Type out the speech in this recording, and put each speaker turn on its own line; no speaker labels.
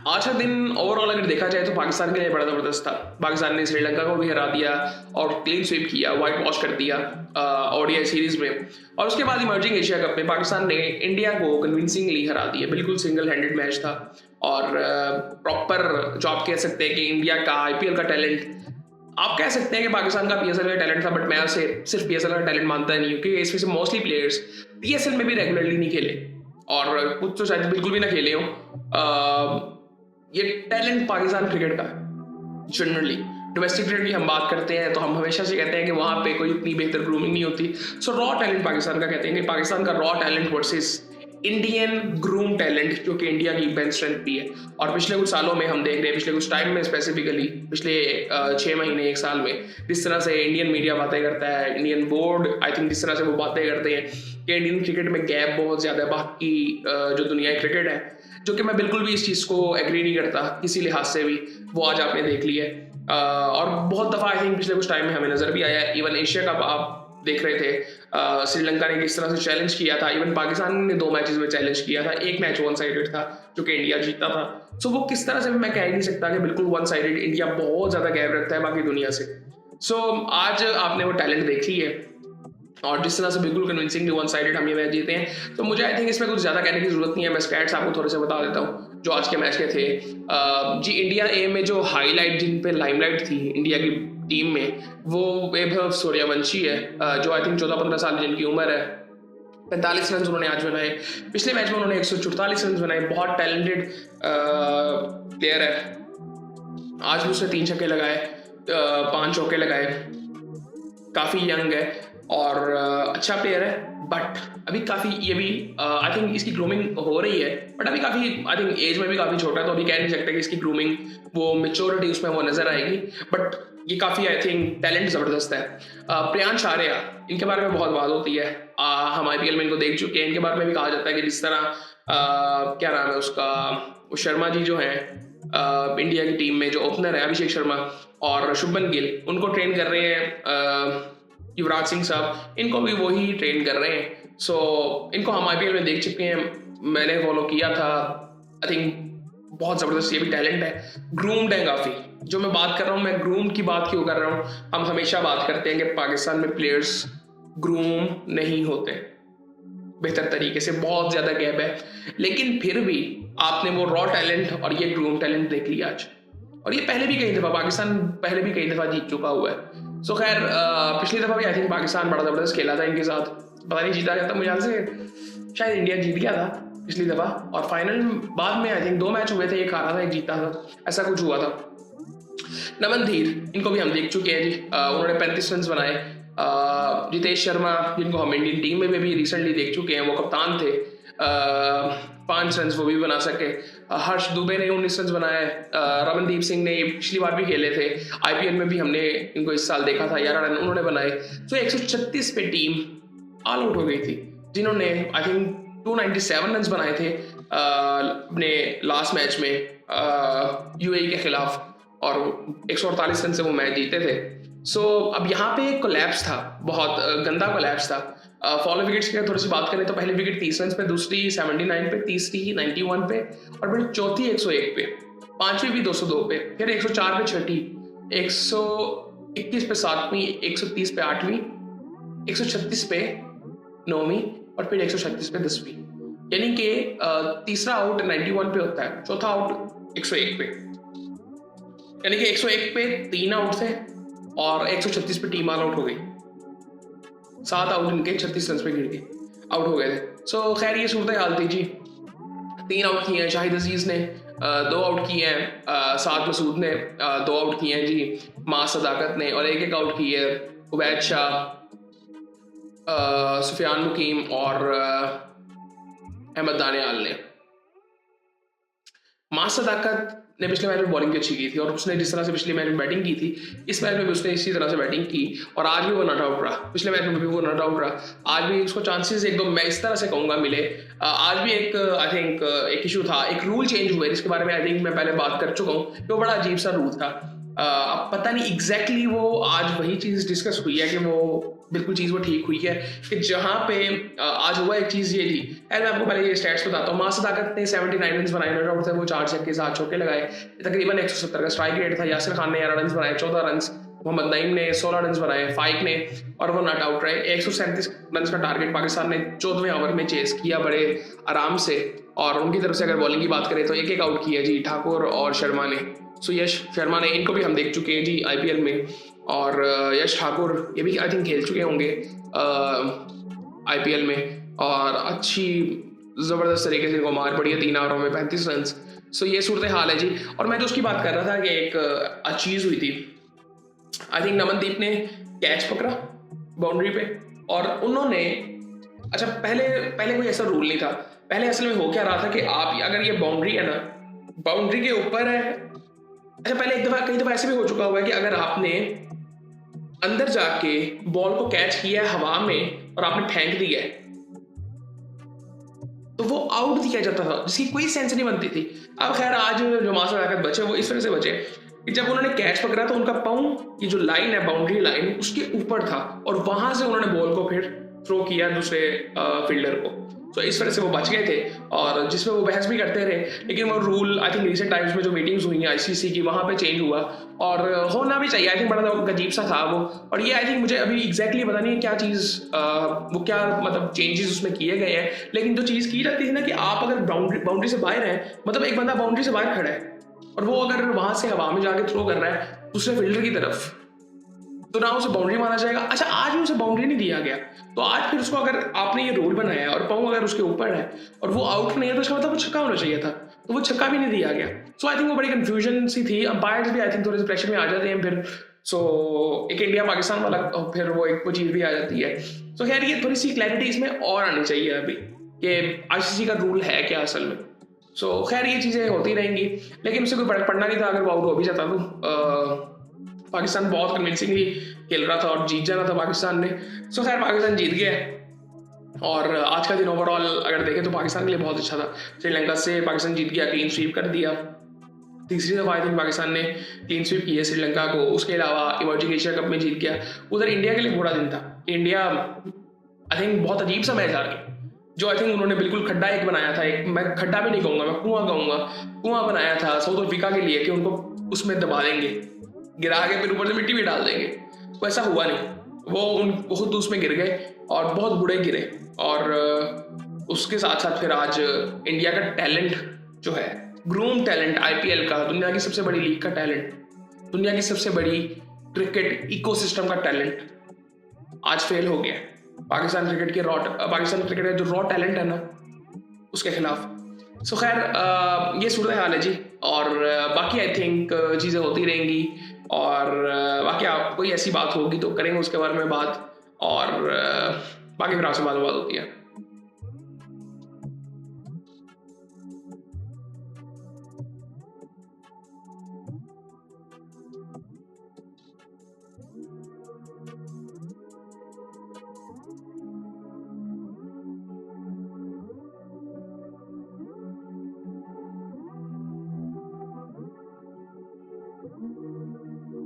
आज का दिन ओवरऑल अगर देखा जाए तो पाकिस्तान के लिए बड़ा ज़बरदस्त था। पाकिस्तान ने श्रीलंका को भी हरा दिया और क्लीन स्वीप किया, वाइट वॉश कर दिया ओडीआई सीरीज में। और उसके बाद इमर्जिंग एशिया कप में पाकिस्तान ने इंडिया को कन्विंसिंगली हरा दिया। बिल्कुल सिंगल हैंडेड मैच था और प्रॉपर जो आप कह सकते हैं कि इंडिया का आईपीएल का टैलेंट, आप कह सकते हैं कि पाकिस्तान का पीएसएल का टैलेंट था, बट मैं उसे सिर्फ पीएसएल का टैलेंट मानता नहीं हूँ, क्योंकि इसमें से मोस्टली प्लेयर्स पीएसएल में भी रेगुलरली नहीं खेले और कुछ तो शायद बिल्कुल भी ना खेले हों। ये टैलेंट पाकिस्तान क्रिकेट का है। जनरली डोमेस्टिक क्रिकेट की हम बात करते हैं तो हम हमेशा से कहते हैं कि वहाँ पे कोई इतनी बेहतर ग्रूमिंग नहीं होती। सो रॉ टैलेंट पाकिस्तान का कहते हैं कि पाकिस्तान का raw talent versus Indian groom talent, जो कि इंडिया की बेंच स्ट्रेंथ भी है। और पिछले कुछ सालों में हम देख रहे हैं, पिछले कुछ टाइम में स्पेसिफिकली पिछले 6 महीने 1 साल में जिस तरह से इंडियन मीडिया बातें करता है, इंडियन बोर्ड आई थिंक जिस तरह से वो बातें करते हैं कि इंडियन क्रिकेट में गैप बहुत ज़्यादा है बाकी जो दुनिया क्रिकेट है, जो कि मैं बिल्कुल भी इस चीज़ को एग्री नहीं करता किसी लिहाज से भी। वो आज आपने देख लिया है और बहुत दफ़ा आई थिंक पिछले कुछ टाइम में हमें नज़र भी आया है। इवन एशिया कप आप देख रहे थे, श्रीलंका ने किस तरह से चैलेंज किया था। इवन पाकिस्तान ने 2 मैचेस में चैलेंज किया था, एक मैच वन साइडेड था जो कि इंडिया जीता था। सो वो किस तरह से मैं कह ही नहीं सकता कि बिल्कुल वन साइडेड इंडिया बहुत ज़्यादा गैप रखता है बाकी दुनिया से। सो आज आपने वो टैलेंट देख ली है और जिस तरह से बिल्कुल कन्विंसिंगली वन साइडेड हम ये मैच जीते हैं, तो मुझे आई थिंक इसमें कुछ ज़्यादा कहने की जरूरत नहीं है। मैं स्टैट्स आपको थोड़े से बता देता हूँ जो आज के मैच के थे। जी इंडिया ए में जो हाईलाइट, जिन पे लाइमलाइट थी इंडिया की टीम में, वो वैभव सूर्यवंशी है, जो आई थिंक 14-15 साल जिनकी उम्र है। 45 रन उन्होंने आज बनाए। पिछले मैच में उन्होंने 144 रन बनाए। बहुत टैलेंटेड प्लेयर है। आज भी उसने 3 छक्के लगाए, 5 चौके लगाए। काफ़ी यंग है और अच्छा प्लेयर है, बट अभी काफ़ी ये भी आई थिंक इसकी ग्रूमिंग हो रही है, बट अभी काफ़ी आई थिंक एज में भी काफ़ी छोटा है, तो अभी कह नहीं सकते कि इसकी ग्रूमिंग वो मेच्योरिटी उसमें वो नज़र आएगी। बट ये काफ़ी आई थिंक टैलेंट ज़बरदस्त है। प्रियांश आर्या, इनके बारे में बहुत बात होती है। हम आईपीएल में इनको देख चुके हैं। इनके बारे में भी कहा जाता है कि जिस तरह क्या नाम है उसका, वो शर्मा जी जो हैं इंडिया की टीम में जो ओपनर है, अभिषेक शर्मा और शुभमन गिल, उनको ट्रेन कर रहे हैं युवराज सिंह साहब, इनको भी वही ट्रेन कर रहे हैं। सो इनको हम आईपीएल में देख चुके हैं, मैंने फॉलो किया था। आई थिंक बहुत ज़बरदस्त ये भी टैलेंट है, ग्रूम्ड है काफ़ी। जो मैं बात कर रहा हूँ, मैं ग्रूम की बात क्यों कर रहा हूँ, हम हमेशा बात करते हैं कि पाकिस्तान में प्लेयर्स ग्रूम नहीं होते बेहतर तरीके से, बहुत ज़्यादा गैप है। लेकिन फिर भी आपने वो रॉ टैलेंट और ये ग्रूम टैलेंट देख लिया आज। और ये पहले भी कई दफ़ा पाकिस्तान पहले भी कई दफ़ा जीत चुका हुआ है। सो खैर पिछली दफ़ा भी आई थिंक पाकिस्तान बड़ा ज़बरदस्त खेला था इनके साथ, पता नहीं जीता गया था, मुझे ध्यान से शायद इंडिया जीत गया था पिछली दफ़ा। और फाइनल बाद में आई थिंक 2 मैच हुए थे, एक हारा था एक जीता था, ऐसा कुछ हुआ था। नमन धीर, इनको भी हम देख चुके हैं जी। उन्होंने 35 रन बनाए। जितेश शर्मा, जिनको हम इंडियन टीम में भी रिसेंटली देख चुके हैं, वो कप्तान थे। 5 रन वो भी बना सके। हर्ष दुबे ने 19 रन बनाए। रमनदीप सिंह ने पिछली बार भी खेले थे, आईपीएल में भी हमने इनको इस साल देखा था, 11 रन उन्होंने बनाए। तो 136 पे टीम ऑल आउट हो गई थी, जिन्होंने आई थिंक 297 रन बनाए थे अपने लास्ट मैच में यूएई के खिलाफ, और 148 रन से वो मैच जीते थे। सो अब यहाँ पे एक कोलैप्स था, बहुत गंदा कोलैप्स था। फॉलो विकेट्स की थोड़ी सी बात करें तो पहली विकेट 30 रन पे, दूसरी 79 पे, तीसरी 91 पे और फिर चौथी 101 पे, पांचवी भी 202 पे, फिर 104 पे छठी, 121 पे सातवीं, 130 पे आठवीं, 136 पे नौवीं और फिर 136 पे 10वीं। यानी कि तीसरा आउट 91 पे होता है, चौथा आउट 101 पे, यानी कि 101 पे 3 आउट थे और 136 पे टीम ऑल आउट हो गई। 7 आउट इनके 36 रन पे गिर के आउट हो गए थे। सो खैर ये सूरत हाल थी जी। 3 आउट किए हैं शाहिद अजीज ने, 2 आउट किए हैं साद मसूद ने, 2 आउट किए हैं जी मां सदाकत ने, और एक आउट किए है उबैद शाह, सुफियान मुकीम और अहमद दानियाल ने। मां सदाकत ने पिछले मैच में बॉलिंग अच्छी की थी और उसने जिस तरह से पिछले मैच में बैटिंग की थी, इस मैच में भी उसने इसी तरह से बैटिंग की और आज भी वो नॉट आउट रहा। पिछले मैच में भी वो नॉट आउट रहा, आज भी उसको चांसेस एक दो मैं इस तरह से कहूँगा मिले। आज भी एक आई थिंक एक इशू था, एक रूल चेंज हुए जिसके बारे में आई थिंक मैं पहले बात कर चुका हूँ कि वो बड़ा अजीब सा रूल था। अब पता नहीं एग्जैक्टली वो आज वही चीज़ डिस्कस हुई है कि वो बिल्कुल चीज़ वो ठीक हुई है कि जहाँ पे आज हुआ एक चीज़ ये थी। मैं आपको पहले ये स्टैट्स बताता हूँ। मासूद आकत ने 79 रन बनाए, नॉट आउट थे वो, 4 छक्के 7 चौके लगाए, तकरीबन 170 का स्ट्राइक रेट था। यासिर खान ने 11 रन बनाए, 14 रन, मोहम्मद नईम ने 16 रन बनाए, फाइक ने, और वो नॉट आउट रहे। 137 रन का टारगेट पाकिस्तान ने 14वें ओवर में चेस किया बड़े आराम से। और उनकी तरफ से अगर बॉलिंग की बात करें तो एक आउट किया जी ठाकुर और शर्मा ने। सो यश शर्मा ने, इनको भी हम देख चुके हैं जी IPL में, और यश ठाकुर ये भी आई थिंक खेल चुके होंगे IPL में, और अच्छी ज़बरदस्त तरीके से इनको मार पड़ी है 3 ओवरों में 35 रन। सो ये सूरत हाल है जी। और मैं तो उसकी बात कर रहा था कि एक चीज़ हुई थी, आई थिंक नमनदीप ने कैच पकड़ा बाउंड्री पे, और उन्होंने, अच्छा पहले कोई ऐसा रूल नहीं था। पहले असल में हो क्या रहा था कि आप अगर ये बाउंड्री है ना, बाउंड्री के ऊपर है, अच्छा पहले कई दफा ऐसे भी हो चुका हुआ है कि अगर आपने अंदर जाके बॉल को कैच किया है हवा में और आपने फेंक दिया है तो वो आउट दिया जाता था, जिसकी कोई सेंस नहीं बनती थी। अब खैर आज जो मासूद आकत बचे वो इस वजह से बचे कि जब उन्होंने कैच पकड़ा तो उनका पाँव की जो लाइन है, बाउंड्री लाइन, उसके ऊपर था, और वहां से उन्होंने बॉल को फिर थ्रो किया दूसरे फील्डर को। तो इस वजह से वो बच गए थे, और जिसमें वो बहस भी करते रहे। लेकिन वो rule I think recent times में जो मीटिंग्स हुई हैं ICC की, वहाँ पे चेंज हुआ, और होना भी चाहिए। आई थिंक बड़ा अजीब सा था वो। और ये आई थिंक मुझे अभी एग्जैक्टली पता नहीं है क्या चीज़, वो क्या मतलब चेंजेस उसमें किए गए हैं। लेकिन जो चीज़ की जाती है ना कि आप अगर बाउंड्री से बाहर हैं, मतलब एक बंदा बाउंड्री से बाहर खड़ा है और वो अगर वहां से हवा में जाके थ्रो कर रहा है दूसरे फील्डर की तरफ, तो ना उसे बाउंड्री माना जाएगा। अच्छा आज भी उसे बाउंड्री नहीं दिया गया, तो आज फिर उसको, अगर आपने ये रूल बनाया है और पाँव अगर उसके ऊपर है और वो आउट नहीं है, तो उसका मतलब वो छक्का होना चाहिए था, तो वो छक्का भी नहीं दिया गया। सो आई थिंक वो बड़ी कंफ्यूजन सी थी। अंपायर्स भी आई थिंक थोड़े से प्रेशर में आ जाते हैं फिर। सो एक इंडिया पाकिस्तान वाला फिर वो एक वो चीज़ भी आ जाती है। सो खैर ये थोड़ी सी क्लैरिटी इसमें और आनी चाहिए अभी कि ICC का रूल है क्या असल में। सो खैर ये चीज़ें होती रहेंगी, लेकिन उससे कोई फर्क पड़ना नहीं था अगर वो आउट हो भी जाता तो। पाकिस्तान बहुत कन्विंसिंगली खेल रहा था और जीत जाना था पाकिस्तान ने। सो खैर पाकिस्तान जीत गया, और आज का दिन ओवरऑल अगर देखें तो पाकिस्तान के लिए बहुत अच्छा था। श्रीलंका से पाकिस्तान जीत गया, क्लीन स्वीप कर दिया, तीसरी दफा आई थिंक पाकिस्तान ने क्लीन स्वीप की है श्रीलंका को। उसके अलावा इमर्जिंग एशिया कप में जीत गया। उधर इंडिया के लिए बुरा दिन था। इंडिया आई थिंक बहुत अजीब सा मैच हार गया, जो आई थिंक उन्होंने बिल्कुल खड्डा एक बनाया था, एक मैं खड्डा भी नहीं कहूँगा, मैं कुआं कहूँगा, कुआं बनाया था साउथ अफ्रीका के लिए कि उनको उसमें दबा देंगे, गिरा के फिर ऊपर से मिट्टी भी डाल देंगे। वो ऐसा हुआ नहीं, वो खुद उसमें गिर गए और बहुत बुरे गिरे। और उसके साथ साथ फिर आज इंडिया का टैलेंट जो है, ग्रूम टैलेंट, IPL का, दुनिया की सबसे बड़ी लीग का टैलेंट, दुनिया की सबसे बड़ी क्रिकेट इकोसिस्टम का टैलेंट आज फेल हो गया पाकिस्तान क्रिकेट का जो रॉ टैलेंट है ना, उसके खिलाफ। सो खैर ये सूरत हाल है जी। और बाकी आई थिंक चीज़ें होती रहेंगी, और बाकी आप कोई ऐसी बात होगी तो करेंगे उसके बारे में बात, और बाकी फिर आपसे बात होती है।